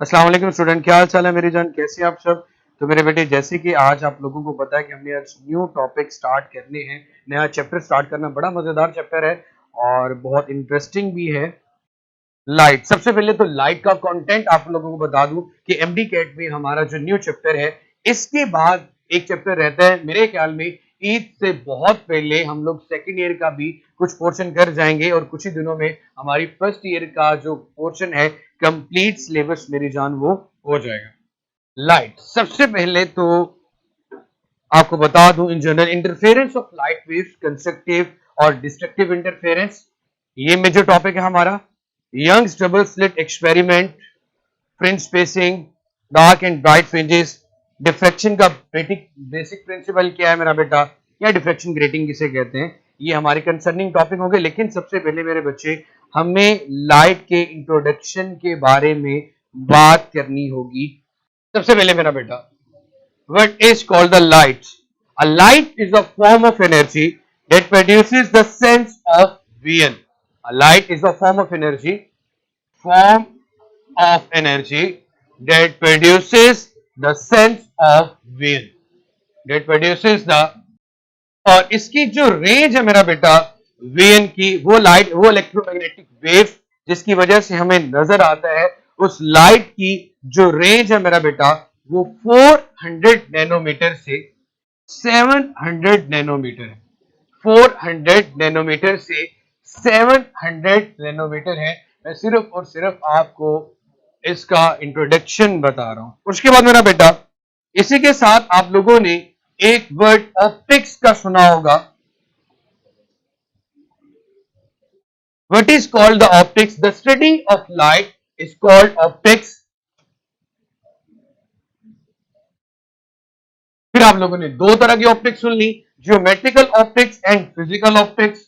अस्सलाम वालेकुम स्टूडेंट, क्या हाल चाल है मेरी जान, कैसे हैं आप सब। तो मेरे बेटे, जैसे कि आज आप लोगों को पता है कि हमने आज न्यू टॉपिक स्टार्ट करने हैं, नया चैप्टर स्टार्ट करना। बड़ा मजेदार चैप्टर है और बहुत इंटरेस्टिंग भी है। लाइट। सबसे पहले तो लाइट का कंटेंट आप लोगों को बता दूं कि एमडी कैट में हमारा जो न्यू चैप्टर है, इसके बाद एक चैप्टर रहता है मेरे ख्याल में ईद से बहुत पहले। हम लोग सेकेंड ईयर का भी कुछ पोर्शन कर जाएंगे और कुछ ही दिनों में हमारी फर्स्ट ईयर का जो पोर्शन है, कंप्लीट सिलेबस मेरी जान, वो हो जाएगा। लाइट। सबसे पहले तो आपको बता दूं in general interference of light waves, constructive और डिस्ट्रक्टिव इंटरफेरेंस, ये मेजर टॉपिक है हमारा। Young's double slit experiment, fringe spacing, dark and bright fringes, diffraction का बेसिक प्रिंसिपल क्या है मेरा बेटा, या डिफ्रैक्शन ग्रेटिंग किसे कहते हैं, ये हमारे कंसर्निंग टॉपिक होंगे। लेकिन सबसे पहले मेरे बच्चे, हमें लाइट के इंट्रोडक्शन के बारे में बात करनी होगी। सबसे पहले मेरा बेटा, what is called the light? A light is a form of energy that produces the sense of vision. A light is a form of energy that produces the sense of vision. That produces the, और इसकी जो range है मेरा बेटा vision की, वो light, वो electromagnetic wave जिसकी वजह से हमें नजर आता है, उस लाइट की जो रेंज है मेरा बेटा, वो 400 नैनोमीटर से 700 नैनोमीटर है। 400 नैनोमीटर से 700 नैनोमीटर है। मैं सिर्फ और सिर्फ आपको इसका इंट्रोडक्शन बता रहा हूं। उसके बाद मेरा बेटा, इसी के साथ आप लोगों ने एक वर्ड ऑप्टिक्स का सुना होगा। What is called the optics? The study of light is called optics. फिर आप लोगों ने दो तरह की ऑप्टिक्स सुन ली, geometrical optics and physical optics.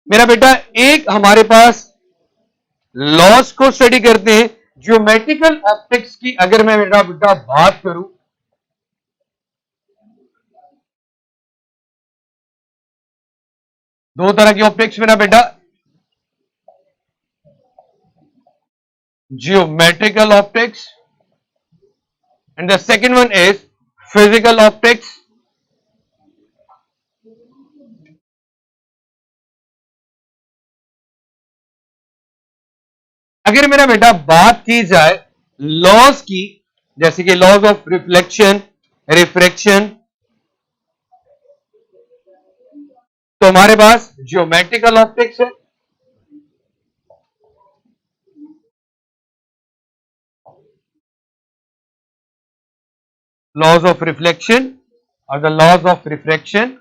मेरा बेटा, एक हमारे पास लॉस को स्टडी करते हैं। जियोमेट्रिकल ऑप्टिक्स की अगर मैं मेरा बेटा बात करूं, दो तरह की ऑप्टिक्स मेरा बेटा, geometrical optics and the second one is physical optics. अगर मेरा बेटा बात की जाए लॉज की, जैसे कि लॉज ऑफ रिफ्लेक्शन, रिफ्रैक्शन, तो हमारे पास जियोमेट्रिकल ऑप्टिक्स है। लॉज ऑफ रिफ्लेक्शन और द लॉज ऑफ रिफ्रैक्शन।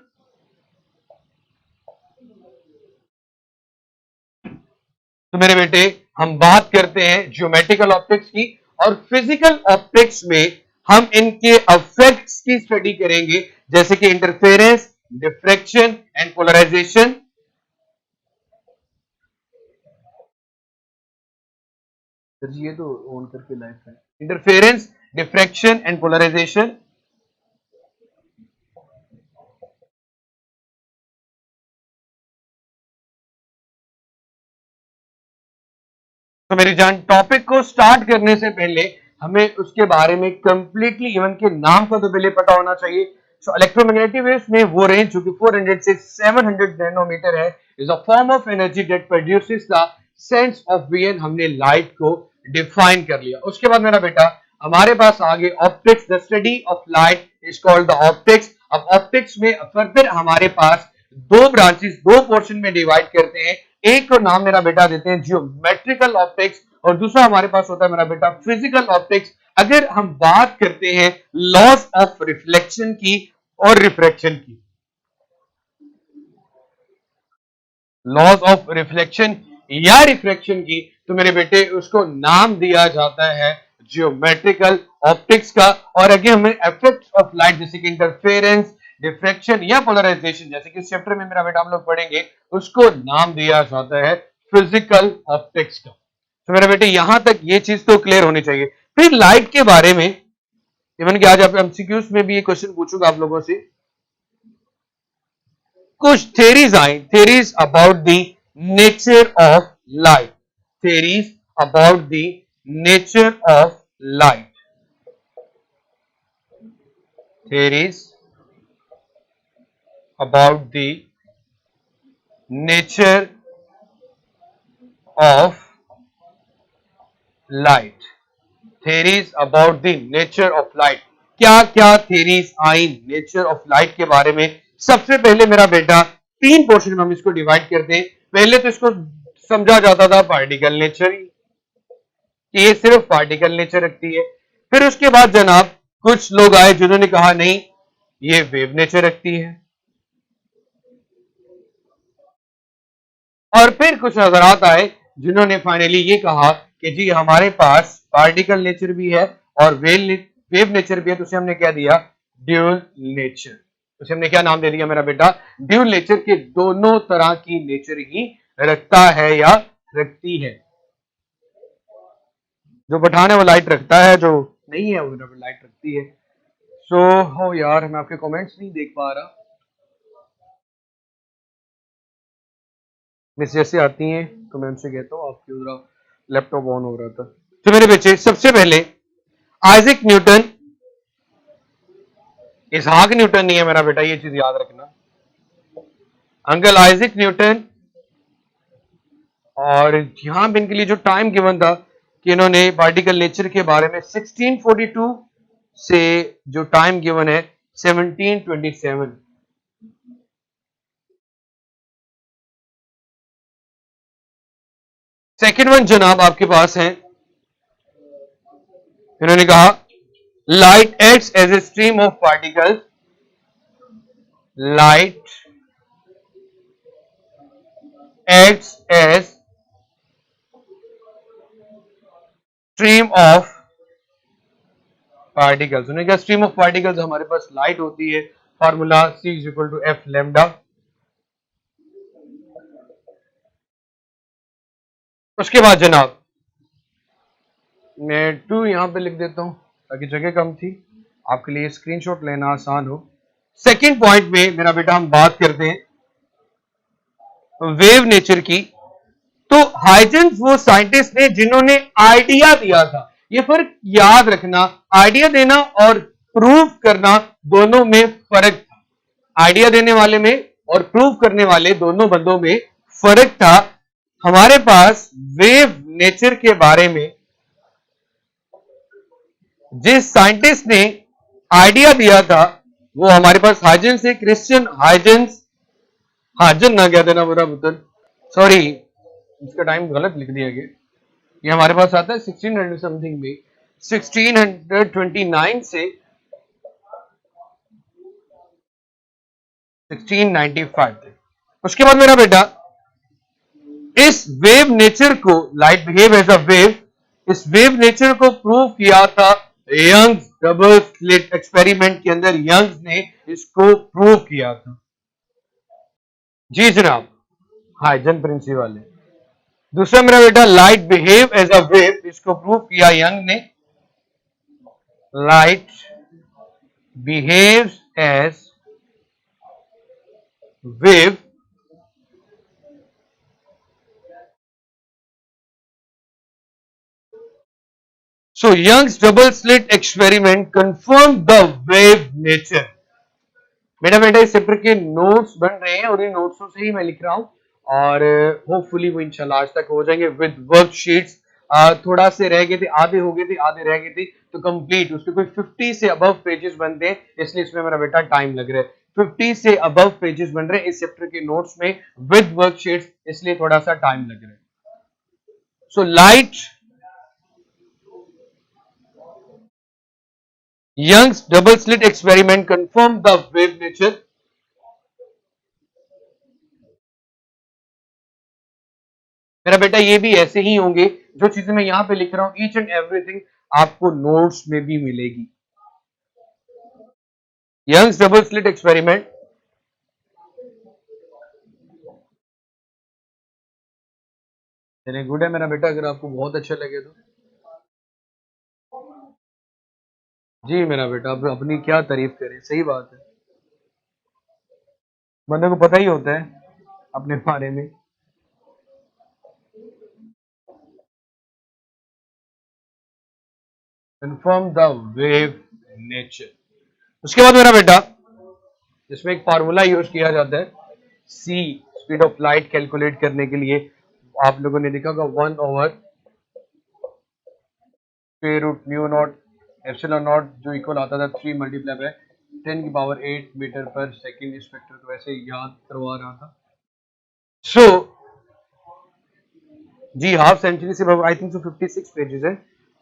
तो मेरे बेटे, हम बात करते हैं जियोमेट्रिकल ऑप्टिक्स की, और फिजिकल ऑप्टिक्स में हम इनके इफेक्ट्स की स्टडी करेंगे, जैसे कि इंटरफेरेंस, डिफ्रैक्शन एंड पोलराइजेशन। ये तो ऑन करके लाइव है। Interference, diffraction and polarisation. तो मेरी जान, टॉपिक को स्टार्ट करने से पहले हमें उसके बारे में कंप्लीटली, इवन के नाम का तो पहले पता होना चाहिए। सो इलेक्ट्रोमैग्नेटिक वेव्स में वो रेंज जो कि 400 से 700 नैनोमीटर है, is a form of energy that produces the sense of vision. हमने लाइट को डिफाइन कर लिया। उसके बाद मेरा बेटा, हमारे पास आगे optics, the study of light is called the optics. अब ऑप्टिक्स में फर्दर हमारे पास दो ब्रांचेस, दो पोर्शन में डिवाइड करते हैं। एक को नाम मेरा बेटा देते हैं जियोमेट्रिकल ऑप्टिक्स, और दूसरा हमारे पास होता है मेरा बेटा फिजिकल ऑप्टिक्स। अगर हम बात करते हैं लॉस ऑफ रिफ्लेक्शन की और रिफ्रैक्शन की, लॉस ऑफ रिफ्लेक्शन या रिफ्रैक्शन की, तो मेरे बेटे उसको नाम दिया जाता है जियोमेट्रिकल ऑप्टिक्स का। और अगर हमें इफेक्ट्स ऑफ लाइट, जैसे कि इंटरफेरेंस, डिफ्रैक्शन या पोलराइजेशन, जैसे कि इस चैप्टर में मेरा बेटा हम लोग पढ़ेंगे, उसको नाम दिया जाता है फिजिकल ऑप्टिक्स का। तो मेरे बेटे, यहां तक ये चीज तो क्लियर होनी चाहिए। फिर लाइट के बारे में, इवन कि आज आप एमसीक्यूज में भी ये क्वेश्चन पूछूंगा आप लोगों से, कुछ theories I, theories about the nature of light. Theories about the nature of light. Theories about the nature of light. Theories about the nature of light. क्या क्या theories I nature of light के बारे में? सबसे पहले मेरा बेटा तीन पोर्शन में हम इसको डिवाइड करते हैं. पहले तो इसको समझा जाता था पार्टिकल नेचर ही, ये सिर्फ पार्टिकल नेचर रखती है. फिर उसके बाद जनाब कुछ लोग आए जिन्होंने कहा नहीं, ये वेव नेचर रखती है. और फिर कुछ नजरात आए जिन्होंने फाइनली ये कहा कि जी हमारे पास पार्टिकल नेचर भी है और वेव नेचर भी है. तो उसे हमने क्या दिया? Dual nature. उसे हमने क्या नाम दे दिया मेरा बेटा? ड्यूल नेचर के दोनों तरह की नेचर ही रखता है या रखती है. जो बैठाने वो लाइट रखता है, जो नहीं है वो लाइट रखती है. सो हो यार, मैं आपके कमेंट्स नहीं देख पा रहा. मिस जैसे आती हैं तो मैं उनसे कहता हूँ आपके उधर लैपटॉप ऑन हो रहा था. तो मेरे बच्चे सबसे पहले आइजैक न्यूटन, इसहाक न्यूटन नहीं है मेरा बेटा, ये चीज याद रखना. Uncle Isaac Newton. और यहां पे इनके लिए जो टाइम गिवन था कि इन्होंने पार्टिकल नेचर के बारे में 1642 से जो टाइम गिवन है 1727. सेकेंड वन जनाब आपके पास है, इन्होंने कहा light acts as a stream of particles. Light acts as stream of particles. उन्होंने कहा स्ट्रीम ऑफ पार्टिकल्स हमारे पास लाइट होती है. Formula C = F lambda. उसके बाद जनाब मैं 2 यहां पे लिख देता हूं ताकि जगह कम थी, आपके लिए स्क्रीनशॉट लेना आसान हो. सेकंड पॉइंट में मेरा बेटा हम बात करते हैं वेव नेचर की. तो हाइजेंस वो साइंटिस्ट ने जिन्होंने आइडिया दिया था. ये फर्क याद रखना, आइडिया देना और प्रूव करना दोनों में फर्क था. आइडिया देने वाले में और प्रूव करने वाले दोनों बंदों में फर्क था. हमारे पास वेव नेचर के बारे में जिस साइंटिस्ट ने आइडिया दिया था वो हमारे पास हाइजेंस है, क्रिश्चियन हाइजेंस. हाइजन ना कह देना मेरा पुत्र, सॉरी इसका टाइम गलत लिख दिया गया. ये हमारे पास आता है 1600 समथिंग में, 1629 से 1695 तक. उसके बाद मेरा बेटा इस वेव नेचर को, light behave as a wave, इस वेव नेचर को प्रूव किया था यंग्स डबल स्लिट एक्सपेरिमेंट के अंदर. यंग्स ने इसको प्रूव किया था. जी जनाब, हाइजन प्रिंसिपल है. दूसरा मेरा बेटा light behave as a wave, इसको प्रूव किया यंग ने. Light behaves as wave So Young's double slit experiment confirmed the wave nature. मेरा बेटा इस चैप्टर के नोट्स बन रहे हैं और इन नोट्सों से ही मैं लिख रहा हूं और होपफुली वो इंशाल्लाह आज तक हो जाएंगे विद वर्कशीट्स. थोड़ा से रह गए थे, आधे हो गए थे, आधे रह गए थे, तो कंप्लीट उसके कोई 50 से अबव पेजेस बनते हैं, इसलिए इसमें मेरा बेटा टाइम लग रहा है. 50 से अबव पेजेस बन रहे हैं इस चैप्टर के नोट्स में विद वर्कशीट्स, इसलिए थोड़ा सा टाइम लग रहा है. So light Young's double slit experiment confirmed the wave nature. मेरा बेटा ये भी ऐसे ही होंगे, जो चीजें मैं यहां पे लिख रहा हूं ईच एंड एवरीथिंग आपको नोट्स में भी मिलेगी. Young's double slit experiment good है मेरा बेटा, अगर आपको बहुत अच्छा लगे तो. जी मेरा बेटा, अब अपनी क्या तारीफ करें, सही बात है, बंदे को पता ही होता है अपने बारे में. Confirm the wave nature. उसके बाद मेरा बेटा इसमें एक फार्मूला यूज किया जाता है सी, स्पीड ऑफ लाइट कैलकुलेट करने के लिए। आप लोगों ने देखा होगा 1/√μ0 एप्सिलॉन नॉट, जो इक्वल आता था 3 मल्टीप्लाई बाय 10⁸ मीटर पर सेकेंड। इस वेक्टर को वैसे याद करवा रहा था। सो जी हाफ सेंचुरी से आई थिंक 56 पेजेस है,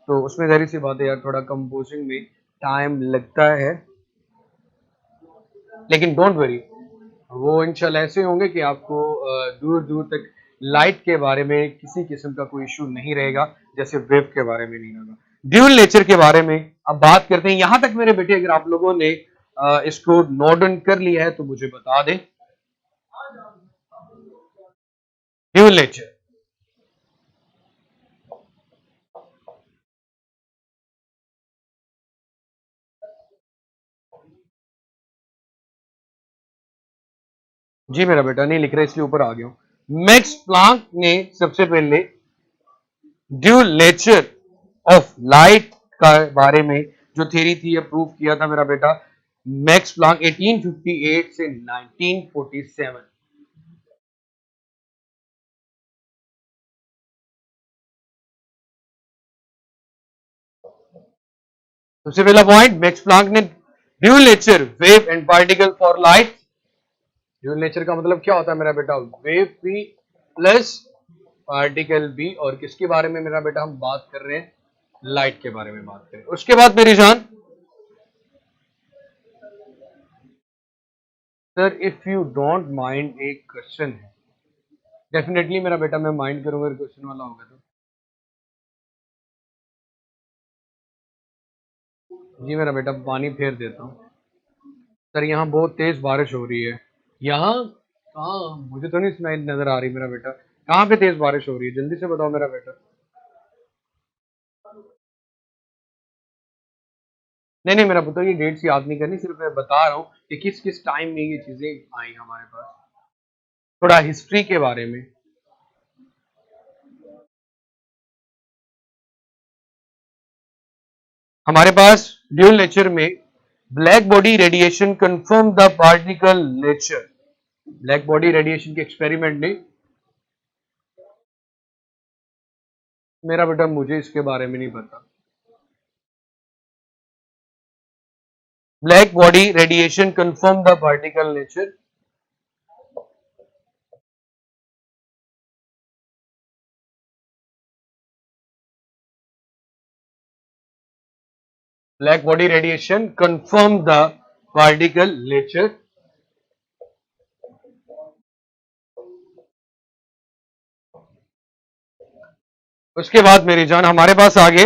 तो उसमें जाहिर सी बात है यार थोड़ा कंपोजिंग में टाइम लगता है, लेकिन डोंट वरी, वो इंशाल्लाह ऐसे होंगे कि आपको दूर दूर तक लाइट के बारे में किसी किस्म का कोई इशू नहीं रहेगा, जैसे वेव के बारे में नहीं रहेगा। ड्यूल नेचर के बारे में अब बात करते हैं। यहां तक मेरे बेटे अगर आप लोगों ने इसको नोट डाउन कर लिया है तो मुझे बता दें। ड्यूल नेचर, जी मेरा बेटा नहीं लिख रहा इसलिए ऊपर आ गया हूं। मैक्स प्लांक ने सबसे पहले ड्यूल नेचर ऑफ लाइट का बारे में जो थ्योरी थी प्रूव किया था मेरा बेटा मैक्स प्लांक 1858 से 1947। सबसे पहला पॉइंट, मैक्स प्लांक ने dual nature wave and particle for light. Dual nature का मतलब क्या होता है मेरा बेटा, वेव भी प्लस पार्टिकल भी, और किसके बारे में मेरा बेटा हम बात कर रहे हैं, लाइट के बारे में बात करें। उसके बाद मेरी जान, sir if you don't mind एक क्वेश्चन है, डेफिनेटली मेरा बेटा मैं माइंड करूंगा क्वेश्चन वाला होगा तो। जी मेरा बेटा पानी फेर देता हूँ। सर यहाँ बहुत तेज बारिश हो रही है। यहाँ कहाँ, मुझे तो नहीं सुनाई नजर आ रही मेरा बेटा, कहाँ पे तेज बारिश हो रही है, जल्दी से बताओ मेरा बेटा। नहीं नहीं मेरा पुत्र, ये डेट्स याद नहीं करनी, सिर्फ मैं बता रहा हूँ कि किस किस टाइम में ये चीजें आई हमारे पास, थोड़ा हिस्ट्री के बारे में। हमारे पास ड्यूल नेचर में black body radiation confirm the particle nature. Black body radiation के एक्सपेरिमेंट ने, मेरा बेटा मुझे इसके बारे में नहीं पता। Black body radiation confirm the particle nature. Black body radiation confirm the particle nature. उसके बाद मेरी जान हमारे पास आगे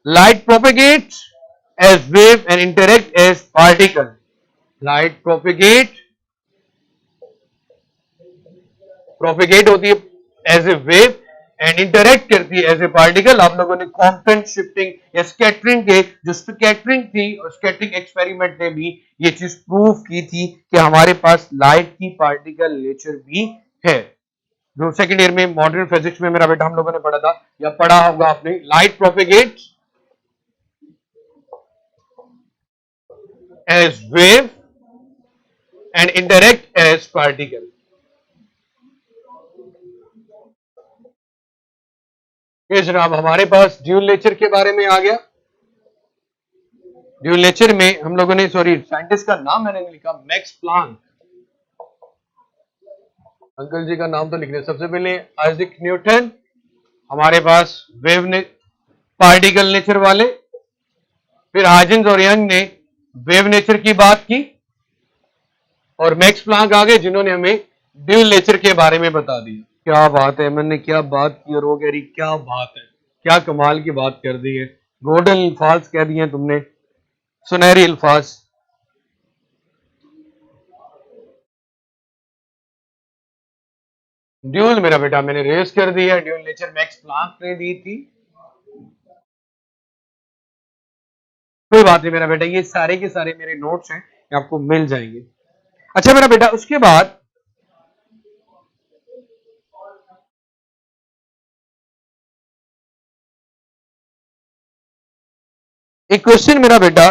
light propagates as wave and interact as particle. Light propagate होती है as a wave and interact करती है एज ए पार्टिकल। आप लोगों ने कॉम्पटेंट शिफ्टिंग या स्कैटरिंग के जो स्कैटरिंग थी और स्कैटरिंग एक्सपेरिमेंट ने भी ये चीज प्रूव की थी कि हमारे पास लाइट की पार्टिकल नेचर भी है। जो सेकंड ईयर में मॉडर्न फिजिक्स में मेरा बेटा हम लोगों ने पढ़ा था या पढ़ा होगा आपने, light propagates as wave and interact as particle. ये जनाब हमारे पास ड्यूल नेचर के बारे में आ गया। ड्यूल नेचर में हम लोगों ने, सॉरी साइंटिस्ट का नाम मैंने नहीं लिखा, मैक्स प्लांक, अंकल जी का नाम तो लिख रहे। सबसे पहले आइजैक न्यूटन, हमारे पास वेव ने पार्टिकल नेचर वाले, फिर हाइजेंस और यंग ने वेव नेचर की बात की, और मैक्स प्लांक आ गए जिन्होंने हमें ड्यूल नेचर के बारे में बता दिया। क्या बात है, मैंने क्या बात की, और वो कह रही क्या बात है, क्या कमाल की बात कर दी है, गोल्डन अल्फाज कह दिए तुमने, सुनहरी अल्फाज। ड्यूल मेरा बेटा मैंने रेस कर दिया, ड्यूल नेचर मैक्स प्लांक ने दी थी। कोई बात नहीं मेरा बेटा, ये सारे के सारे मेरे नोट्स हैं, ये आपको मिल जाएंगे। अच्छा मेरा बेटा उसके बाद एक क्वेश्चन मेरा बेटा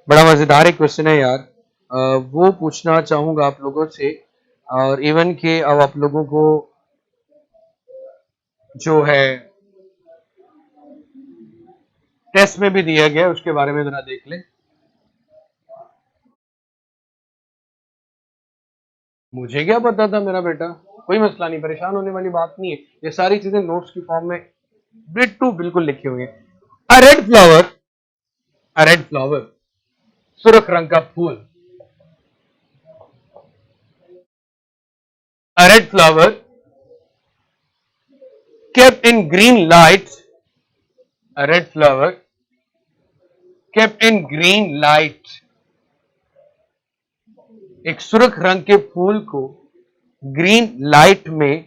बड़ा मजेदार एक क्वेश्चन है यार, वो पूछना चाहूंगा आप लोगों से, और इवन के अब आप लोगों को जो है टेस्ट में भी दिया गया, उसके बारे में जरा देख लें। मुझे क्या पता था मेरा बेटा, कोई मसला नहीं, परेशान होने वाली बात नहीं है, ये सारी चीजें नोट्स की फॉर्म में बिट्टू बिल्कुल लिखी हुई है। A red flower, a red flower, सुर्ख रंग का फूल, a red flower kept in green light, a red flower kept in green light, एक सुर्ख रंग के फूल को ग्रीन लाइट में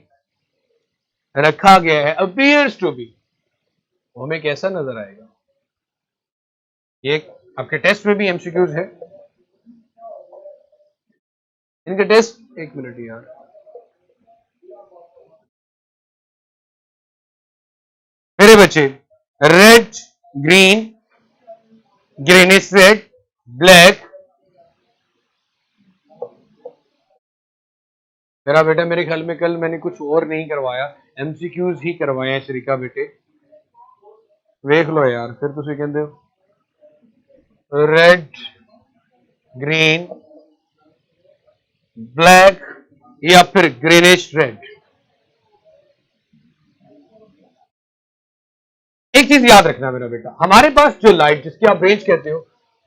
रखा गया है, appears to be, वो हमें कैसा नजर आएगा? ये आपके टेस्ट में भी एमसीक्यूज है, इनके टेस्ट, एक मिनट यार, मेरे बच्चे, red, green, greenish red, black, मेरा बेटा मेरे ख्याल में कल मैंने कुछ और नहीं करवाया, एमसीक्यूज ही करवाए हैं श्रीका बेटे, देख लो यार, फिर तुम कहते हो रेड, ग्रीन, ब्लैक या फिर ग्रीनिश रेड। एक चीज याद रखना मेरा बेटा, हमारे पास जो लाइट जिसकी आप रेंज कहते हो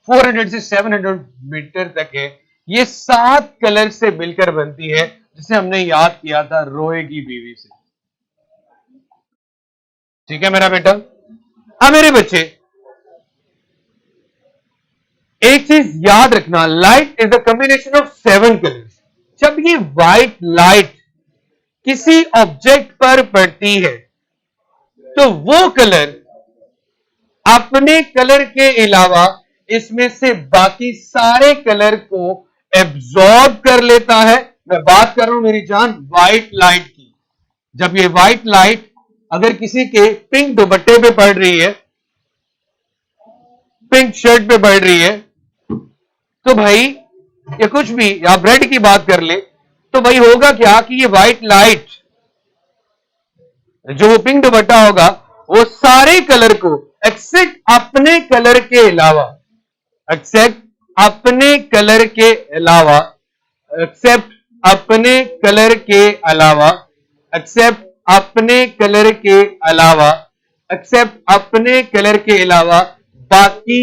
400 से 700 मीटर तक है, ये 7 कलर से मिलकर बनती है, जिसे हमने याद किया था रोए की बीवी से। ठीक है मेरा बेटा। अब मेरे बच्चे एक चीज याद रखना, light is a combination of 7 colours. जब ये व्हाइट लाइट किसी ऑब्जेक्ट पर पड़ती है तो वो कलर अपने कलर के अलावा इसमें से बाकी सारे कलर को एब्जॉर्ब कर लेता है। मैं बात कर रहा हूं मेरी जान व्हाइट लाइट की। जब ये व्हाइट लाइट अगर किसी के पिंक दुपट्टे पे पड़ रही है, पिंक शर्ट पे पड़ रही है, तो भाई या कुछ भी, या ब्रेड की बात कर ले, तो भाई होगा क्या कि ये व्हाइट लाइट जो वो पिंक दुपट्टा होगा वो सारे कलर को एक्सेप्ट अपने कलर के अलावा, एक्सेप्ट अपने कलर के अलावा, एक्सेप्ट अपने कलर के अलावा, एक्सेप्ट अपने कलर के अलावा, एक्सेप्ट अपने कलर के अलावा बाकी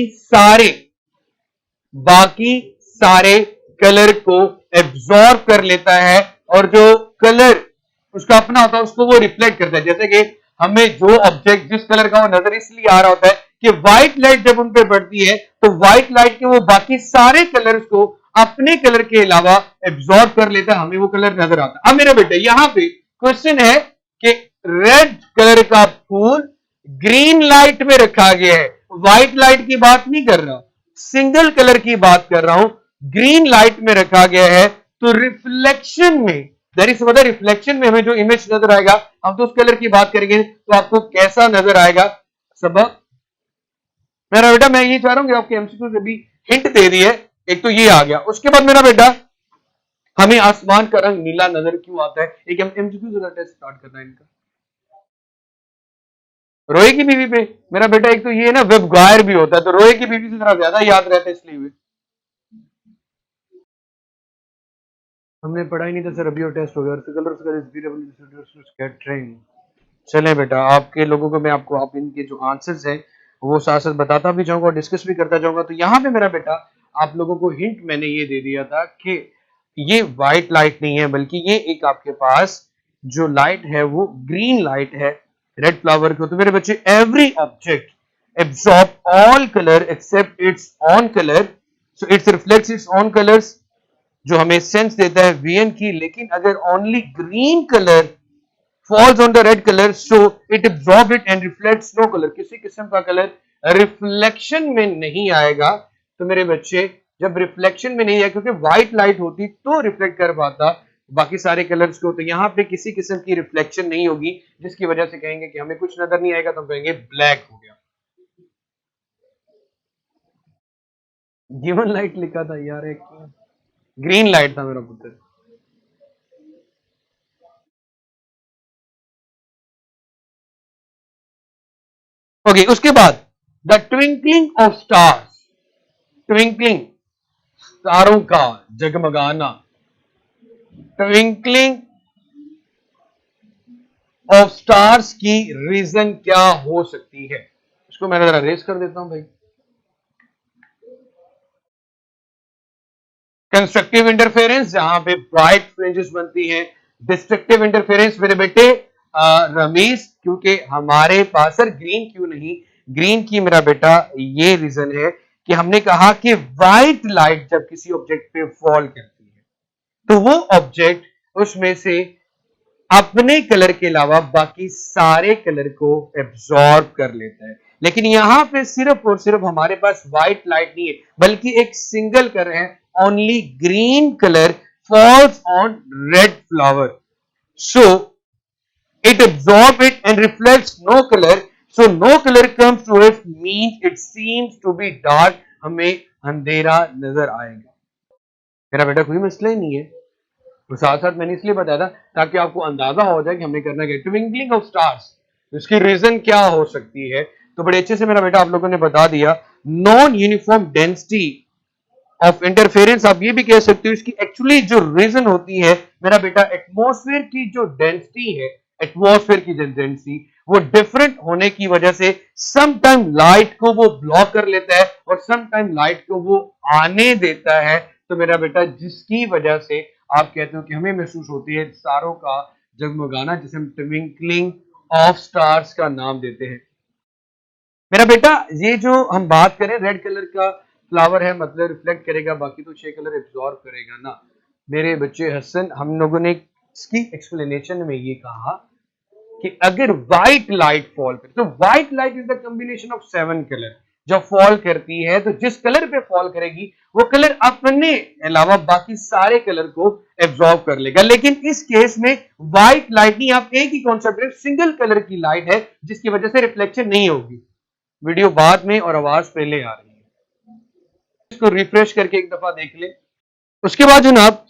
सारे कलर को एब्जॉर्ब कर लेता है, और जो कलर उसका अपना होता है उसको वो रिफ्लेक्ट करता है। जैसे कि हमें जो ऑब्जेक्ट जिस कलर का वो नजर इसलिए आ रहा होता है कि व्हाइट लाइट जब उन पे पड़ती है तो व्हाइट लाइट के वो बाकी सारे कलर्स को अपने कलर के अलावा एब्जॉर्ब कर लेता है, हमें वो कलर नजर आता है। अब मेरे बेटे यहां पे क्वेश्चन है कि रेड कलर का फूल ग्रीन लाइट में रखा गया है, व्हाइट लाइट की बात नहीं कर रहा, सिंगल कलर की बात कर रहा हूं, ग्रीन लाइट में रखा गया है, तो रिफ्लेक्शन में, दैट इज मतलब रिफ्लेक्शन में हमें जो इमेज नजर आएगा, हम तो उस कलर की बात करेंगे, तो आपको कैसा नजर आएगा सबक? मेरा बेटा मैं ये चाह रहा हूं कि आपके एमसीक्यू से भी हिंट दे दी है, एक तो ये आ गया। उसके बाद मेरा बेटा हमें आसमान का रंग नीला नजर क्यों आता है, एक एमसीक्यू से टेस्ट स्टार्ट करना है इनका रोए की बीवी पे। मेरा बेटा एक तो ये ना वेब गायर भी होता है, तो रोए की बीवी से थोड़ा ज्यादा याद रहता है, इसलिए हमने पढ़ा ही नहीं था सर, अभी और टेस्ट हो गया। चले बेटा, आपके लोगों को मैं आपको आप इनके जो आंसर्स हैं वो साथ साथ बताता भी जाऊंगा और डिस्कस भी करता जाऊंगा। तो यहाँ पे मेरा बेटा आप लोगों को हिंट मैंने ये दे दिया था कि ये व्हाइट लाइट नहीं है, बल्कि ये एक आपके पास जो लाइट है वो ग्रीन लाइट है रेड फ्लावर को। तो मेरे बच्चे every object absorb all colour except its own colour, so its reflects its own colours, जो हमें सेंस देता है वीएन की। लेकिन अगर only green colour falls on the red color, so it absorbs it and reflects no color, किसी किस्म का कलर रिफ्लेक्शन में नहीं आएगा। तो मेरे बच्चे जब रिफ्लेक्शन में नहीं आएगा, क्योंकि व्हाइट लाइट होती तो रिफ्लेक्ट कर पाता बाकी सारे कलर्स को, तो यहाँ पे किसी किस्म की रिफ्लेक्शन नहीं होगी, जिसकी वजह से कहेंगे कि हमें कुछ नजर नहीं आएगा, तो हम कहेंगे ब्लैक हो गया। गिवन लाइट लिखा था यार, एक ग्रीन लाइट था मेरा पुत्र। ओके, उसके बाद the twinkling of stars, twinkling, तारों का जगमगाना, ट्विंकलिंग ऑफ स्टार्स की रीजन क्या हो सकती है? इसको मैं जरा रेस कर देता हूं भाई। कंस्ट्रक्टिव इंटरफेरेंस, जहां पे ब्राइट फ्रिंजेस बनती हैं। डिस्ट्रक्टिव इंटरफेरेंस मेरे बेटे रमेश, क्योंकि हमारे पास सर ग्रीन क्यों नहीं, ग्रीन की मेरा बेटा ये रीजन है कि हमने कहा कि व्हाइट लाइट जब किसी ऑब्जेक्ट पे फॉल करती है तो वो ऑब्जेक्ट उसमें से अपने कलर के अलावा बाकी सारे कलर को एब्जॉर्ब कर लेता है। लेकिन यहां पे सिर्फ और सिर्फ हमारे पास व्हाइट लाइट नहीं है, बल्कि एक सिंगल कलर है, only green colour falls on red flower, so it absorb it and reflects no colour, so no colour comes to it, means it seems to be dark, हमें अंधेरा नजर आएगा। मेरा बेटा कोई मसला ही नहीं है, तो साथ साथ मैंने इसलिए बताया था ताकि आपको अंदाजा हो जाए कि हमने करना क्या। ट्विंकलिंग ऑफ स्टार्स, इसकी रीजन क्या हो सकती है? तो बड़े अच्छे से मेरा बेटा आप लोगों ने बता दिया। Non uniform density of interference, आप ये भी कह सकते हो इसकी एक्चुअली जो रीजन होती है मेरा बेटा, एटमॉस्फेयर की जो डेंसिटी है, एटमॉस्फेयर की जो डेंसिटी वो डिफरेंट होने की वजह से सम टाइम लाइट को वो ब्लॉक कर लेता है और सम टाइम लाइट को वो आने देता है। तो मेरा बेटा जिसकी वजह से आप कहते हो कि हमें महसूस होती है तारों का जगमगाना, जिसे हम ट्विंकलिंग ऑफ स्टार्स का नाम देते हैं। मेरा बेटा ये जो हम बात करें रेड कलर का फ्लावर है, मतलब रिफ्लेक्ट करेगा, बाकी तो 6 कलर एब्जॉर्ब करेगा ना। मेरे बच्चे हसन, हम लोगों ने इसकी एक्सप्लेनेशन में ये कहा कि अगर व्हाइट लाइट फॉल करे तो white light is the combination of 7 colour, जब फॉल करती है तो जिस कलर पे फॉल करेगी वो कलर अपने अलावा बाकी सारे कलर को एब्जॉर्ब कर लेगा। लेकिन इस केस में व्हाइट लाइट नहीं, आप एक ही कॉन्सेप्ट, सिंगल कलर की लाइट है जिसकी वजह से रिफ्लेक्शन नहीं होगी। वीडियो बाद में और आवाज पहले आ रही है, इसको रिफ्रेश करके एक दफा देख ले। उसके बाद जनाब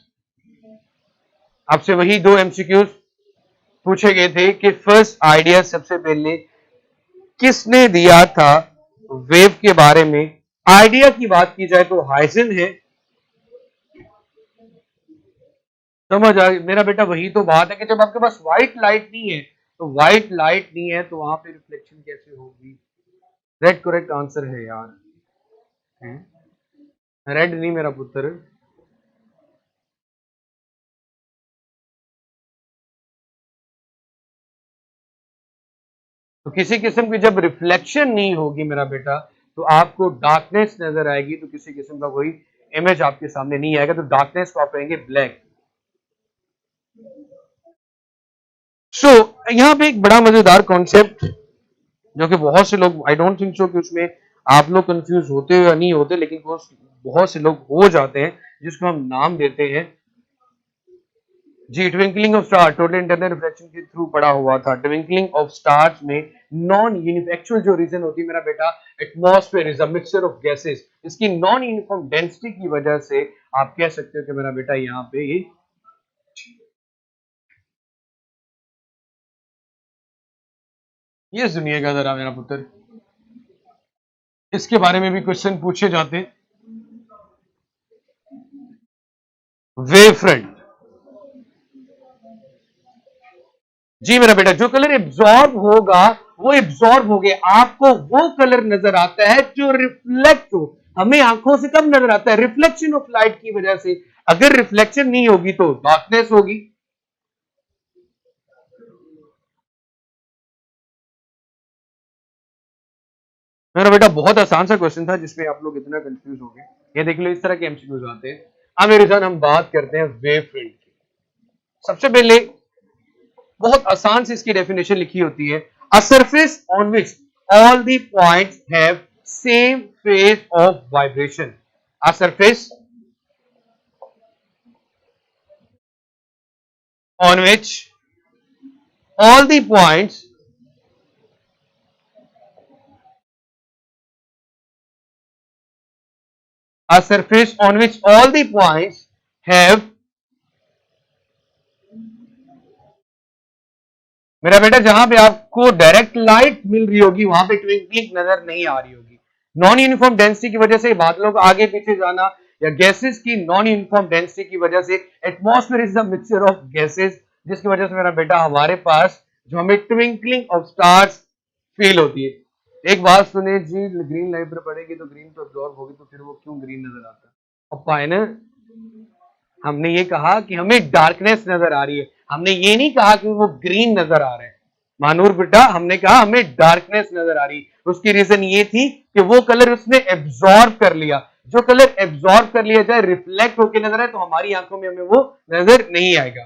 आपसे वही 2 MCQs पूछे गए थे कि फर्स्ट आइडिया सबसे पहले किसने दिया था वेव के बारे में? आइडिया की बात की जाए तो हाइजन है। समझ आ मेरा बेटा, वही तो बात है कि जब आपके पास व्हाइट लाइट नहीं है तो व्हाइट लाइट नहीं है तो वहां पे रिफ्लेक्शन कैसे होगी? रेड करेक्ट आंसर है यार, रेड नहीं मेरा पुत्र। तो किसी किस्म की जब रिफ्लेक्शन नहीं होगी मेरा बेटा तो आपको डार्कनेस नजर आएगी, तो किसी किस्म का कोई इमेज आपके सामने नहीं आएगा, तो डार्कनेस को आप कहेंगे ब्लैक। सो यहाँ पे एक बड़ा मजेदार कॉन्सेप्ट जो कि बहुत से लोग, आई डोंट थिंक सो कि उसमें आप लोग कंफ्यूज होते हो या नहीं होते, लेकिन बहुत से लोग हो जाते हैं, जिसको हम नाम देते हैं जी twinkling of star. Total internal reflection के थ्रू पड़ा हुआ था। ट्विंकलिंग ऑफ स्टार्स में नॉन यूनिफॉर्म, एक्चुअल जो रीजन होती है मेरा बेटा, atmosphere is a mixture of gases, इसकी नॉन यूनिफॉर्म डेंसिटी की वजह से आप कह सकते हो कि मेरा बेटा यहाँ पे ये सुनिएगा जरा मेरा पुत्र, इसके बारे में भी क्वेश्चन पूछे जाते हैं। वेव फ्रंट, जी मेरा बेटा, जो कलर एब्जॉर्ब होगा वो एब्जॉर्ब हो गया, आपको वो कलर नजर आता है जो रिफ्लेक्ट हो। हमें आंखों से कब नजर आता है? रिफ्लेक्शन ऑफ लाइट की वजह से। अगर रिफ्लेक्शन नहीं होगी तो डार्कनेस होगी। मेरा बेटा बहुत आसान सा क्वेश्चन था जिसमें आप लोग इतना कंफ्यूज हो गए। ये देख लो, इस तरह के एमसीक्यूज आते हैं। अब मेरे साथ हम बात करते हैं वेव फ्रंट की। सबसे पहले बहुत आसान से इसकी डेफिनेशन लिखी होती है, अ surface on which all the points have same phase of vibration. A surface on which all the points a surface on which all the points have, मेरा बेटा जहां पे आपको डायरेक्ट लाइट मिल रही होगी वहां पे ट्विंकलिंग नजर नहीं आ रही होगी। नॉन यूनिफॉर्म डेंसिटी की वजह से बादलों का आगे पीछे जाना या गैसेस की नॉन यूनिफॉर्म डेंसिटी की वजह से, atmosphere is the mixture of gases, जिसकी वजह से मेरा बेटा हमारे पास जो हमें ट्विंकलिंग ऑफ स्टार्स फील होती है। एक बात सुने जी, ग्रीन लाइट पर पड़ेगी तो ग्रीन तो अब्जॉर्ब होगी, तो फिर वो क्यों ग्रीन नजर आता है? पप्पा है ना, हमने ये कहा कि हमें डार्कनेस नजर आ रही है, हमने ये नहीं कहा कि वो ग्रीन नजर आ रहे हैं। मानूर बेटा, हमने कहा हमें डार्कनेस नजर आ रही। उसकी रीजन ये थी कि वो कलर उसने एब्जॉर्ब कर लिया। जो कलर एब्जॉर्ब कर लिया जाए, रिफ्लेक्ट होकर नजर आए, तो हमारी आंखों में हमें वो नजर नहीं आएगा।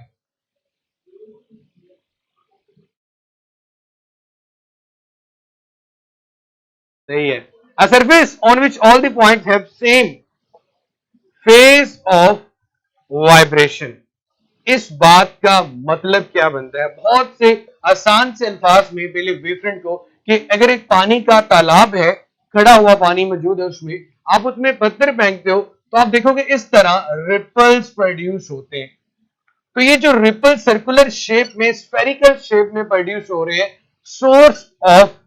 सही है। A surface on which all the points have same phase of vibration. इस बात का मतलब क्या बनता है? बहुत से आसान से अल्फाज में पहले वेवफ्रंट को, कि अगर एक पानी का तालाब है, खड़ा हुआ पानी मौजूद है, उसमें आप उसमें पत्थर फेंकते हो तो आप देखोगे इस तरह रिपल्स प्रोड्यूस होते हैं। तो ये जो रिपल सर्कुलर शेप में, स्फेरिकल शेप में प्रोड्यूस हो रहे हैं, सोर्स ऑफ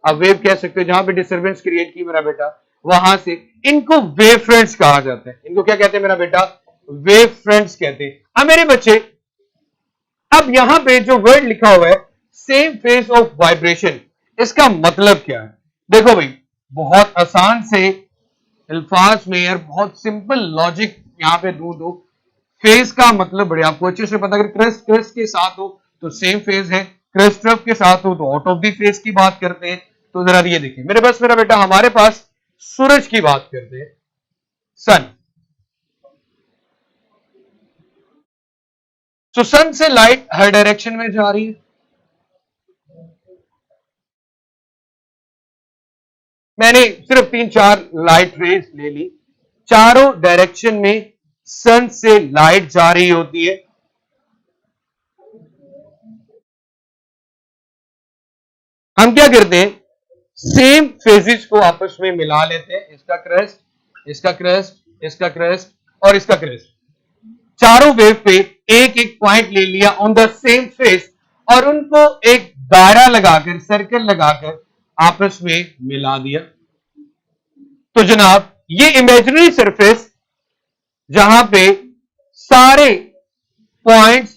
अब वेव कह सकते हो, जहां पे डिस्टर्बेंस क्रिएट की मेरा बेटा, वहां से इनको वेव फ्रंट्स कहा जाता है। इनको क्या कहते हैं मेरा बेटा? वेव फ्रंट्स कहते हैं। अब मेरे बच्चे, अब यहां पे जो वर्ड लिखा हुआ है सेम फेज ऑफ वाइब्रेशन, इसका मतलब क्या है? देखो भाई, बहुत आसान से अल्फाज में और बहुत सिंपल लॉजिक यहां पे दो फेज का मतलब बड़े आपको अच्छे से पता। अगर क्रस्ट क्रस्ट के साथ हो तो सेम फेज है, क्रस्ट रफ के साथ हो तो आउट ऑफ द फेज की बात करते हैं। तो जरा ये देखिए मेरे पास, मेरा बेटा, हमारे पास सूरज की बात करते हैं, सन। तो सन से लाइट हर डायरेक्शन में जा रही है। मैंने सिर्फ 3-4 लाइट रेज ले ली, चारों डायरेक्शन में सन से लाइट जा रही होती है। हम क्या करते हैं? सेम फेजेस को आपस में मिला लेते हैं। इसका क्रस्ट, इसका क्रस्ट, इसका क्रस्ट और इसका क्रस्ट, चारों वेव पे एक एक पॉइंट ले लिया ऑन द सेम फेस और उनको एक दायरा लगाकर, सर्कल लगाकर आपस में मिला दिया। तो जनाब ये इमेजिनरी सरफेस जहां पे सारे पॉइंट्स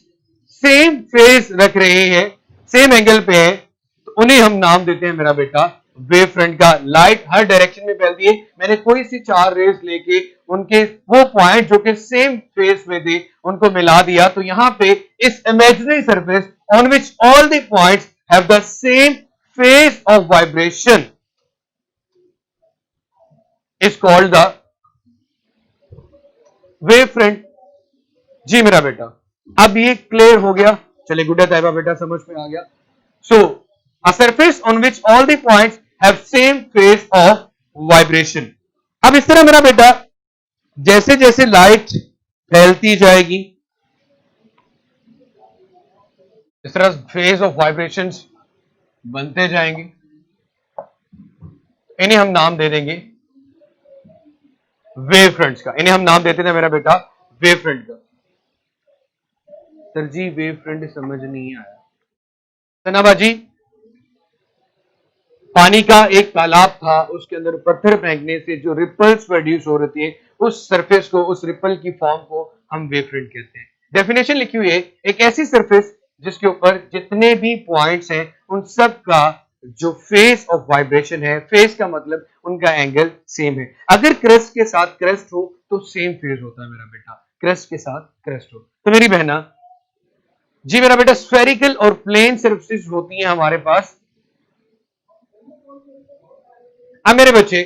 सेम फेस रख रहे हैं, सेम एंगल पे है, तो उन्हें हम नाम देते हैं मेरा बेटा वेव फ्रंट का। लाइट हर डायरेक्शन में फैलती है। मैंने कोई सी 4 रेस लेके उनके वो पॉइंट जो कि सेम फेस में थे उनको मिला दिया, तो यहां पे इस imaginary surface on which all the points have the same phase of vibration is called the wave front. जी मेरा बेटा, अब ये क्लियर हो गया? चलिए गुड्डा ताइबा बेटा, समझ में आ गया। सो a surface on which all the points have same phase of vibration। अब इस तरह मेरा बेटा जैसे जैसे लाइट फैलती जाएगी, इस तरह फेज ऑफ वाइब्रेशंस बनते जाएंगे। इन्हें हम नाम दे देंगे वेव फ्रंट्स का। इन्हें हम नाम देते थे मेरा बेटा वेव फ्रंट का। सर जी वेव फ्रंट समझ नहीं आया। सनाबाजी, पानी का एक तालाब था, उसके अंदर पत्थर फेंकने से जो रिपल्स प्रोड्यूस हो रही है, उस सरफेस को, उस रिपल की फॉर्म को हम वेव फ्रंट कहते हैं। डेफिनेशन लिखी हुई है, एक ऐसी सरफेस जिसके ऊपर जितने भी पॉइंट्स हैं उन सब का जो फेस ऑफ वाइब्रेशन है, फेस का मतलब उनका एंगल सेम है। अगर क्रस्ट के साथ क्रस्ट हो तो सेम फेस होता है मेरा बेटा, क्रस्ट के साथ क्रस्ट हो। तो मेरी बहना जी मेरा बेटा, स्फेरिकल और प्लेन सरफेसेस होती हैं हमारे पास। अब मेरे बच्चे,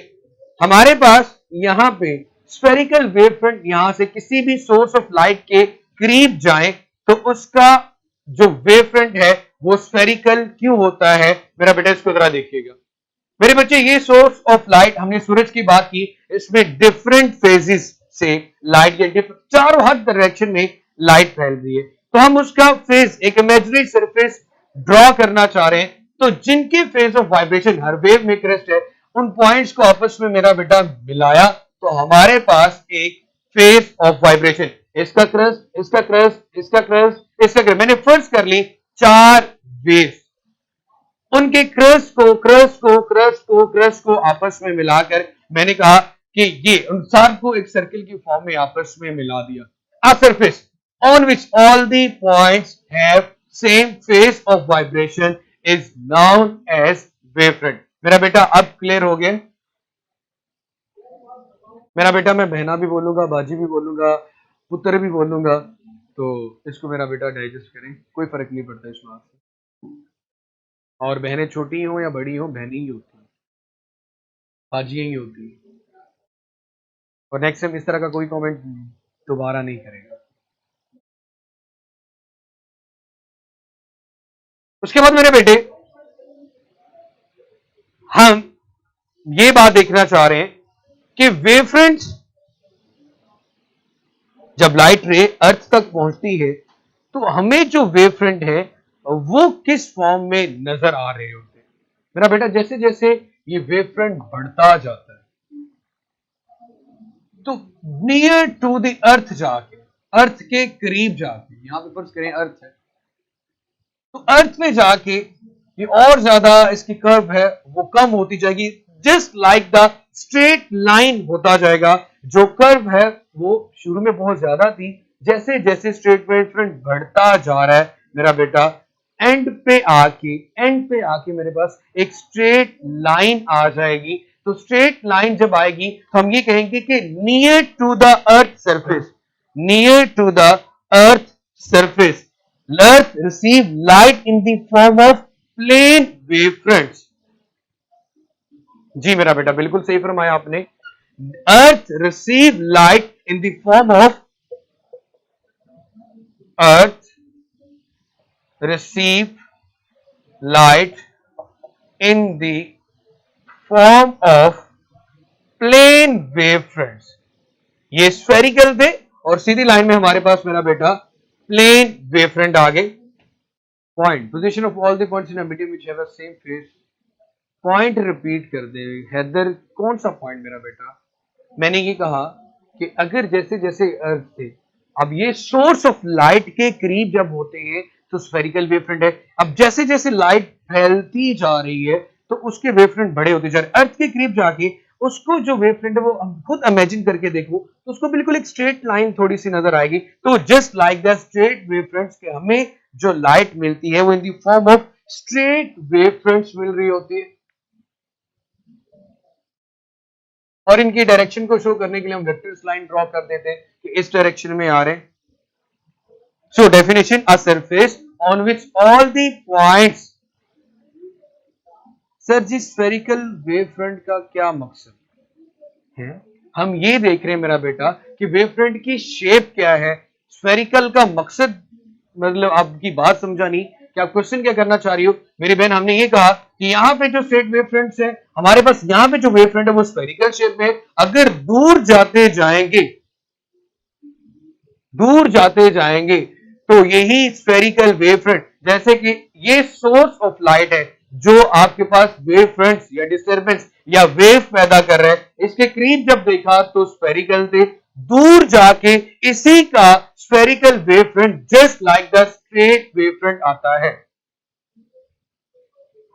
हमारे पास यहां पे स्फेरिकल वेव फ्रंट यहां से किसी भी सोर्स ऑफ लाइट के करीब जाए तो उसका जो वेव फ्रंट है वो स्फेरिकल क्यों होता है मेरा बेटा? इसको जरा देखिएगा मेरे बच्चे। ये सोर्स ऑफ लाइट, हमने सूरज की बात की, इसमें डिफरेंट फेजेस से लाइट के चारों हर डायरेक्शन में लाइट फैल रही है। तो हम उसका फेज, एक इमेजिनरी सरफेस ड्रॉ करना चाह रहे हैं। तो जिनके phase of vibration her wave में क्रस्ट है, उन पॉइंट्स को आपस में मेरा बेटा मिलाया तो हमारे पास एक फेज ऑफ वाइब्रेशन, इसका क्रस्ट, इसका क्रस्ट, इसका क्रस्ट, इसका क्रस्ट, मैंने फर्स्ट कर ली 4 वेव्स, उनके क्रस्ट को आपस में मिलाकर मैंने कहा कि ये उन सार को एक सर्किल की फॉर्म में आपस में मिला दिया। A surface on which all the points have same phase of vibration is known as wavefront। मेरा बेटा अब क्लियर हो गया? मेरा बेटा मैं बहना भी बोलूंगा, बाजी भी बोलूंगा, पुत्र भी बोलूंगा, तो इसको मेरा बेटा डाइजेस्ट करें, कोई फर्क नहीं पड़ता इस बात से। और बहनें छोटी हो या बड़ी हो, बहनी ही होती है, बाजियां ही होती है। और नेक्स्ट टाइम इस तरह का कोई कमेंट दोबारा नहीं करेगा। उसके बाद मेरे बेटे हम ये बात देखना चाह रहे हैं कि वेवफ्रंट्स जब लाइट रे अर्थ तक पहुंचती है तो हमें जो वेवफ्रंट है वो किस फॉर्म में नजर आ रहे होते हैं। मेरा बेटा जैसे जैसे ये वेवफ्रंट बढ़ता जाता है तो नियर टू द अर्थ जाके, अर्थ के करीब जाके, यहां पे फर्ज करें अर्थ है, तो अर्थ में जाके ये और ज्यादा इसकी कर्व है वो कम होती जाएगी, just like the straight line होता जाएगा। जो कर्व है वो शुरू में बहुत ज्यादा थी, जैसे जैसे स्ट्रेट वेवफ्रंट बढ़ता जा रहा है मेरा बेटा एंड पे आके मेरे पास एक स्ट्रेट लाइन आ जाएगी। तो स्ट्रेट लाइन जब आएगी तो हम ये कहेंगे कि near to the earth surface, near to the earth surface Earth receive light in the form of plane wavefronts। जी मेरा बेटा बिल्कुल सही फरमाया आपने। Earth receive light in the form of Earth receive light in the form of plane wavefronts। ये spherical थे और सीधी लाइन में हमारे पास मेरा बेटा प्लेन वेवफ्रंट आ गए। Point position of all the points in a medium which have a same face. Point repeat कर दे हैदर, कौन सा पॉइंट मेरा बेटा? मैंने ये कहा कि अगर जैसे जैसे अर्थ से अब ये सोर्स ऑफ लाइट के करीब जब होते हैं तो स्फेरिकल वेवफ्रंट है। अब जैसे जैसे लाइट फैलती जा रही है तो उसके वेवफ्रंट बड़े होते जा रहे हैं। अर्थ के करीब जाके उसको जो वेवफ्रंट है वो खुद इमेजिन करके देखो तो उसको बिल्कुल एक स्ट्रेट लाइन थोड़ी सी नजर आएगी। तो just like the straight wavefronts के हमें जो लाइट मिलती है वो in the form of straight wavefronts मिल रही होती है। और इनकी डायरेक्शन को शो करने के लिए हम वेक्टर्स लाइन ड्रॉ कर देते हैं कि इस डायरेक्शन में आ रहे हैं। So definition, a surface on which all the points. Sir ji spherical wavefront का क्या मकसद है? हम ये देख रहे हैं मेरा बेटा कि वेवफ्रंट की शेप क्या है। स्फेरिकल का मकसद मतलब आपकी बात समझा नहीं कि आप क्वेश्चन क्या करना चाह रही हो मेरी बहन। हमने ये कहा कि यहाँ पे जो स्ट्रेट वेवफ्रंट्स है हमारे पास, यहाँ पे जो वेवफ्रंट है वो स्फेरिकल शेप में, अगर दूर जाते जाएंगे तो यही स्फेरिकल वेवफ्रंट, जैसे कि ये सोर्स ऑफ लाइट है जो आपके पास वेव फ्रंट्स या डिस्टर्बेंस या वेव पैदा कर रहे हैं, इसके करीब जब देखा तो स्फेरिकल थे, दूर जाके इसी का spherical wave front just like the straight wave front आता है।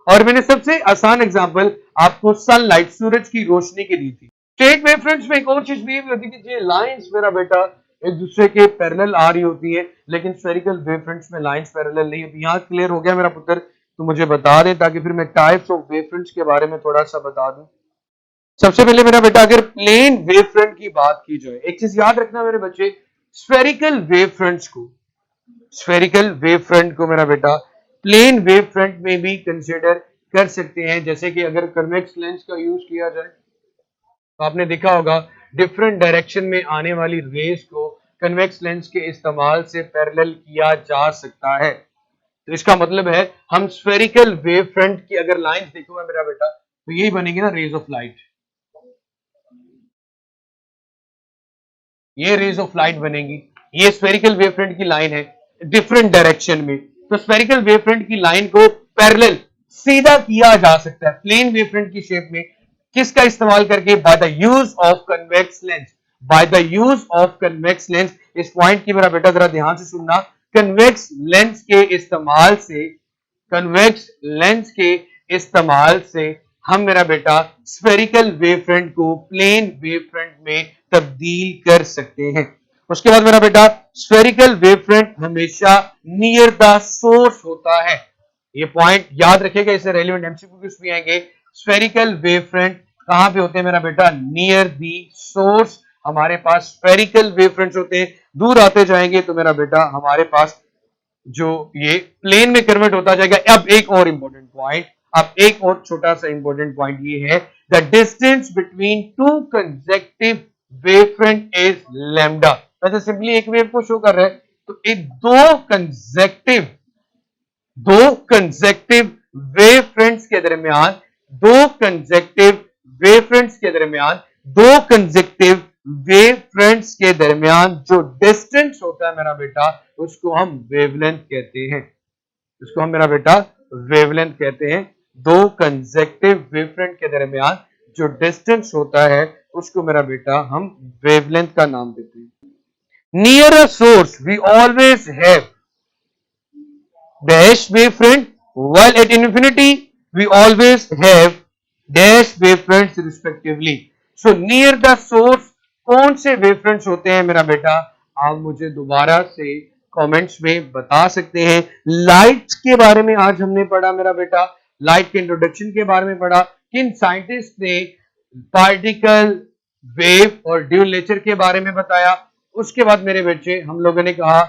और मैंने सबसे आसान एग्जांपल आपको सनलाइट, सूरज की रोशनी की दी थी। स्ट्रेट वेव फ्रंट्स में एक और चीज भी होती है कि ये लाइंस मेरा बेटा एक दूसरे के पैरेलल आ रही होती है, लेकिन स्फेरिकल वेव फ्रंट्स में लाइंस पैरेलल नहीं होती। यहां क्लियर हो गया मेरा पुत्र? तो मुझे बता दें ताकि फिर मैं टाइप्स ऑफ वेवफ्रंट्स के बारे में थोड़ा सा बता दूं। सबसे पहले मेरा बेटा अगर प्लेन वेवफ्रंट की बात की जाए, एक चीज याद रखना मेरे बच्चे, स्फेरिकल वेवफ्रंट को मेरा बेटा प्लेन वेवफ्रंट में भी कंसीडर कर सकते हैं। जैसे कि अगर कन्वेक्स लेंस का यूज किया जाए तो आपने देखा होगा डिफरेंट डायरेक्शन में आने वाली रेज को कन्वेक्स लेंस के इस्तेमाल से पैरेलल किया जा सकता है। तो इसका मतलब है हम स्फेरिकल वेव फ्रंट की अगर लाइन देखूंगा मेरा बेटा तो यही बनेगी ना रेज ऑफ लाइट, ये रेज ऑफ लाइट बनेगी। ये स्फेरिकल वेव फ्रंट की लाइन है डिफरेंट डायरेक्शन में, तो स्फेरिकल वेव फ्रंट की लाइन को पैरेलल सीधा किया जा सकता है प्लेन वेव फ्रंट की शेप में। किसका इस्तेमाल करके? By the use of convex lens, by the use of convex lens. इस पॉइंट की मेरा बेटा जरा ध्यान से सुनना, कन्वेक्स लेंस के इस्तेमाल से, कन्वेक्स लेंस के इस्तेमाल से हम मेरा बेटा स्फेरिकल वेवफ्रंट को प्लेन वेवफ्रंट में तब्दील कर सकते हैं। उसके बाद मेरा बेटा स्फेरिकल वेवफ्रंट हमेशा नियर द सोर्स होता है। ये पॉइंट याद रखिएगा, इससे रेलेवेंट एमसीक्यू भी आएंगे। स्फेरिकल वेवफ्रंट कहां पे होते हैं मेरा बेटा? Near the source. हमारे पास स्फेरिकल वेवफ्रंट्स होते हैं, दूर आते जाएंगे तो मेरा बेटा हमारे पास जो ये प्लेन में कन्वर्ट होता जाएगा। अब एक और इंपॉर्टेंट पॉइंट, अब एक और छोटा सा इंपॉर्टेंट पॉइंट ये है, the distance between two consecutive wavefront is lambda. वैसे सिंपली एक वेव को शो कर रहा है, तो एक दो कंसेक्टिव वेवफ्रंट्स के दरमियान, दो कंसेक्टिव वेवफ्रंट्स के दरमियान, दो कंसेक्टिव वेवफ्रंट्स के दरमियान जो डिस्टेंस होता है मेरा बेटा, उसको हम वेवलेंथ कहते हैं। उसको हम मेरा बेटा वेवलेंथ कहते हैं। दो कंसेक्टिव वेवफ्रंट के दरमियान जो डिस्टेंस होता है उसको मेरा बेटा हम वेवलेंथ का नाम देते हैं। Near a source we always have dash wavefront, while at infinity we always have dash wavefronts respectively. So near the source कौन से वेवफ्रंट्स होते हैं मेरा बेटा? आप मुझे दोबारा से कमेंट्स में बता सकते हैं। लाइट के बारे में आज हमने पढ़ा मेरा बेटा, लाइट के इंट्रोडक्शन के बारे में पढ़ा। किन साइंटिस्ट ने पार्टिकल, वेव और ड्यूल नेचर के बारे में बताया। उसके बाद मेरे बच्चे हम लोगों ने कहा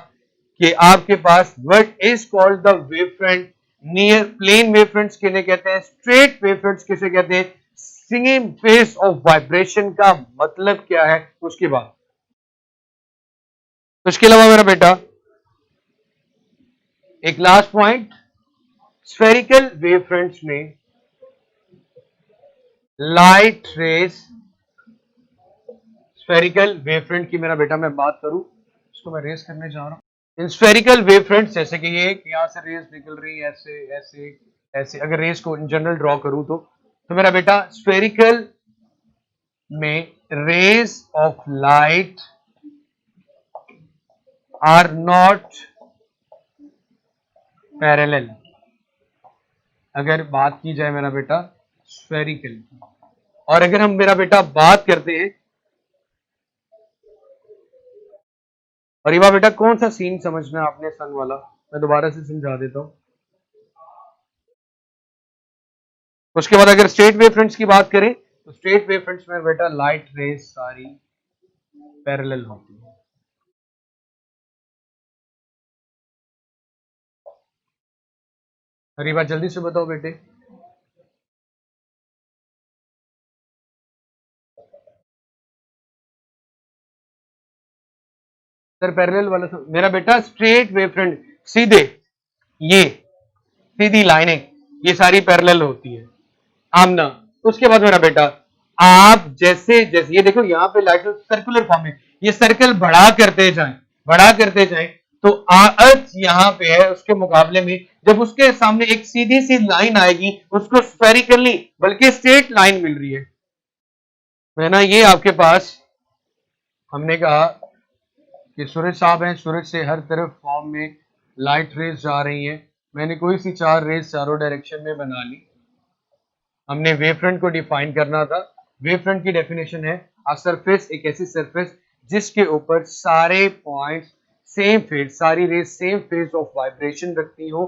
कि आपके पास what is called the wavefront, near plane wavefronts किन्हें कहते हैं, स्ट्रेट वेवफ्रंट्स किसे कहते हैं, सिंगिंग फेस ऑफ वाइब्रेशन का मतलब क्या है। उसके बाद उसके अलावा मेरा बेटा एक लास्ट पॉइंट, स्फेरिकल वेवफ्रंट्स में लाइट रेस, स्फेरिकल वेवफ्रंट की मेरा बेटा मैं बात करूं, इसको मैं रेस करने जा रहा हूं। इन स्फेरिकल वेवफ्रंट्स जैसे कि ये यहां से रेस निकल रही है, ऐसे ऐसे ऐसे, अगर रेस को इन जनरल ड्रॉ करूं तो मेरा बेटा स्फेरिकल में rays of light are not parallel. अगर बात की जाए मेरा बेटा स्फेरिकल की, और अगर हम मेरा बेटा बात करते हैं, और ये बेटा कौन सा सीन समझना है आपने सन वाला, मैं दोबारा से समझा देता हूं। उसके बाद अगर स्ट्रेट वेवफ्रंट्स की बात करें तो स्ट्रेट वेवफ्रंट्स में बेटा लाइट रेज सारी पैरेलल होती है। अरे बात जल्दी से बताओ बेटे। सर पैरेलल वाला मेरा बेटा स्ट्रेट वेवफ्रंट, सीधे ये सीधी लाइनें ये सारी पैरेलल होती है, आमना। उसके बाद मेरा बेटा आप जैसे जैसे ये देखो यहाँ पे लाइट सर्कुलर फॉर्म है, ये सर्कल बड़ा करते जाएं तो अर्थ यहाँ पे है, उसके मुकाबले में जब उसके सामने एक सीधी सी लाइन आएगी उसको स्फेरिकल नहीं बल्कि स्ट्रेट लाइन मिल रही है ना। ये आपके पास हमने कहा कि सूरज साहब हैं, सूरज से हर तरफ फॉर्म में लाइट रेज जा रही हैं। मैंने कोई सी चार रेज चारों डायरेक्शन में बना ली। हमने वेवफ्रंट को डिफाइन करना था। वेवफ्रंट की डेफिनेशन है अ सरफेस, एक ऐसी सरफेस जिसके ऊपर सारे पॉइंट्स सेम फेज, सारी rays same phase of vibration रखती हो,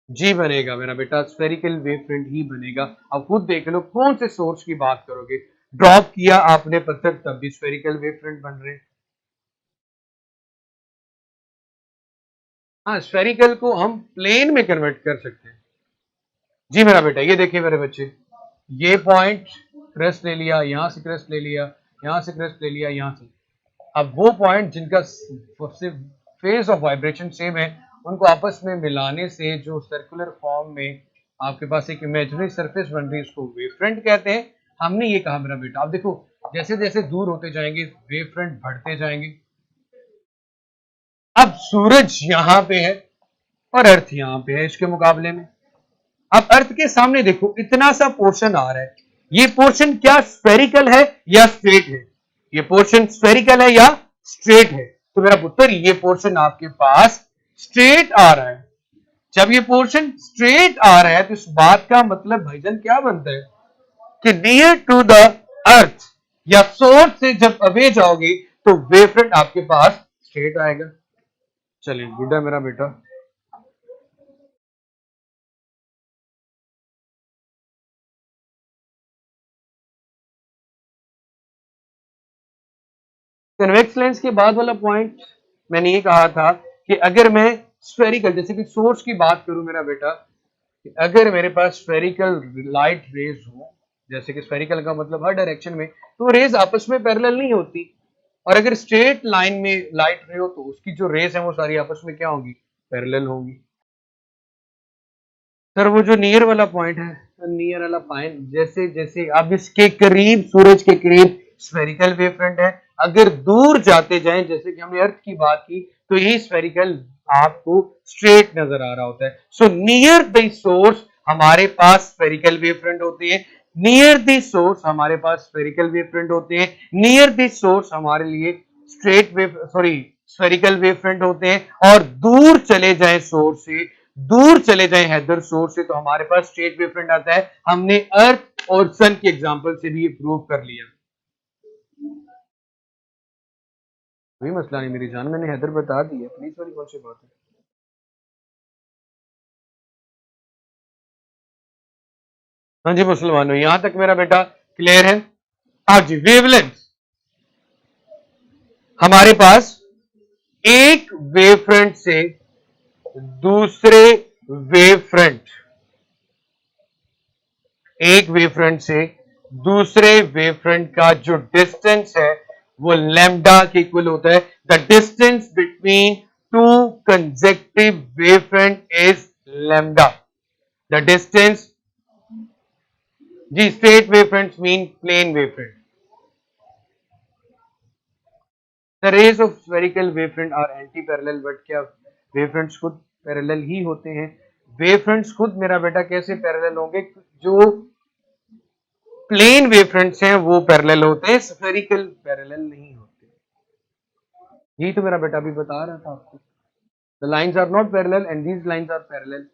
जी बनेगा मेरा बेटा स्फेरिकल वेवफ्रंट ही बनेगा। अब खुद देख लो कौन से सोर्स की बात करोगे, ड्रॉप किया आपने पत्थर तब भी स्फेरिकल वेवफ्रंट बन रहे। हाँ, स्फेरिकल को हम प्लेन में कन्वर्ट कर सकते हैं। जी मेरा बेटा, ये देखिए मेरे बच्चे, ये पॉइंट क्रस्ट ले लिया, यहां से क्रस्ट ले लिया, यहां से क्रस्ट ले लिया, यहां से। अब वो पॉइंट जिनका फेज ऑफ वाइब्रेशन सेम है उनको आपस में मिलाने से जो सर्कुलर फॉर्म में आपके पास एक इमेजिनरी सरफेस बन रही है उसको वेवफ्रंट कहते हैं। हमने ये कहा मेरा बेटा, अब देखो जैसे जैसे दूर होते जाएंगे वेवफ्रंट बढ़ते जाएंगे। अब सूरज यहां पे है और अर्थ यहां पे है इसके मुकाबले में। अब अर्थ के सामने देखो इतना सा पोर्शन आ रहा है, ये पोर्शन क्या स्फेरिकल है या स्ट्रेट है? ये पोर्शन स्फेरिकल है या स्ट्रेट है? तो मेरा पुत्र ये पोर्शन आपके पास स्ट्रेट आ रहा है। जब ये पोर्शन स्ट्रेट आ रहा है तो इस बात का मतलब भाईजान क्या बनता है कि नियर टू द अर्थ या सोर्स से जब अवे जाओगे तो वेव फ्रंट आपके पास स्ट्रेट आएगा। चलिए गुड है मेरा बेटा। कन्वेक्स लेंस के बाद वाला पॉइंट मैंने ये कहा था कि अगर मैं स्फेरिकल जैसे कि सोर्स की बात करूं मेरा बेटा, अगर मेरे पास स्फेरिकल लाइट रेज हो, जैसे कि स्फेरिकल का मतलब हर डायरेक्शन में, तो रेज आपस में पैरेलल नहीं होती। और अगर स्ट्रेट लाइन में लाइट रे हो तो उसकी जो रेज है वो सारी आपस में क्या होंगी? पैरेलल होंगी। सर वो जो नियर वाला पॉइंट है, नियर वाला पॉइंट जैसे जैसे अब इसके करीब, सूरज के करीब स्फेरिकल वेव फ्रंट है, अगर दूर जाते जाएं जैसे कि हमने अर्थ की बात की तो ये स्फेरिकल आपको स्ट्रेट नजर आ रहा होता है। सो नियर द सोर्स हमारे पास स्फेरिकल वेव फ्रंट होती है, नियर द सोर्स हमारे पास स्फेरिकल वेव फ्रंट होते हैं, नियर द सोर्स हमारे लिए straight wave sorry spherical wave front होते हैं। और दूर चले जाए सोर्स से, दूर चले जाए हैदर सोर्स से तो हमारे पास स्ट्रेट वेव फ्रंट आता है। हमने अर्थ और सन के एग्जांपल से भी ये प्रूव कर लिया। कोई मसला नहीं मेरी जान, मैंने हैदर बता दी है, प्लीज वाली कौन सी बात है। हाँ जी मुसलमानों, यहां तक मेरा बेटा क्लियर है? हाँ जी। वेवलेंथ हमारे पास एक वेव फ्रंट से दूसरे वेव फ्रंट, एक वेव फ्रंट से दूसरे वेव फ्रंट का जो डिस्टेंस है वो लैम्डा के इक्वल होता है। The distance between two consecutive wave front is lambda. The distance, जी straight wave fronts mean plane wave front. The rays of spherical wave front are anti parallel, but क्या wave fronts खुद parallel ही होते हैं? Wave fronts खुद मेरा बेटा कैसे पैरेलल होंगे? जो प्लेन वेव फ्रंट्स हैं वो पैरेलल होते हैं, स्फेरिकल पैरेलल नहीं होते। यही तो मेरा बेटा अभी बता रहा था आपको। The lines are not parallel and these lines are parallel.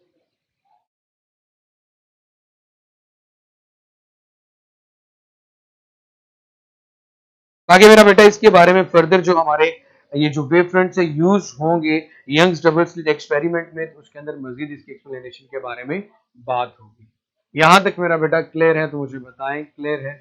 आगे मेरा बेटा इसके बारे में फर्दर जो हमारे ये जो वेव फ्रंट से यूज होंगे यंग्स डबल स्लिट एक्सपेरिमेंट में, तो उसके अंदर मजीद इसकी एक्सप्लेनेशन के बारे में बात होगी। यहां तक मेरा बेटा क्लियर है तो मुझे बताएं, क्लियर है?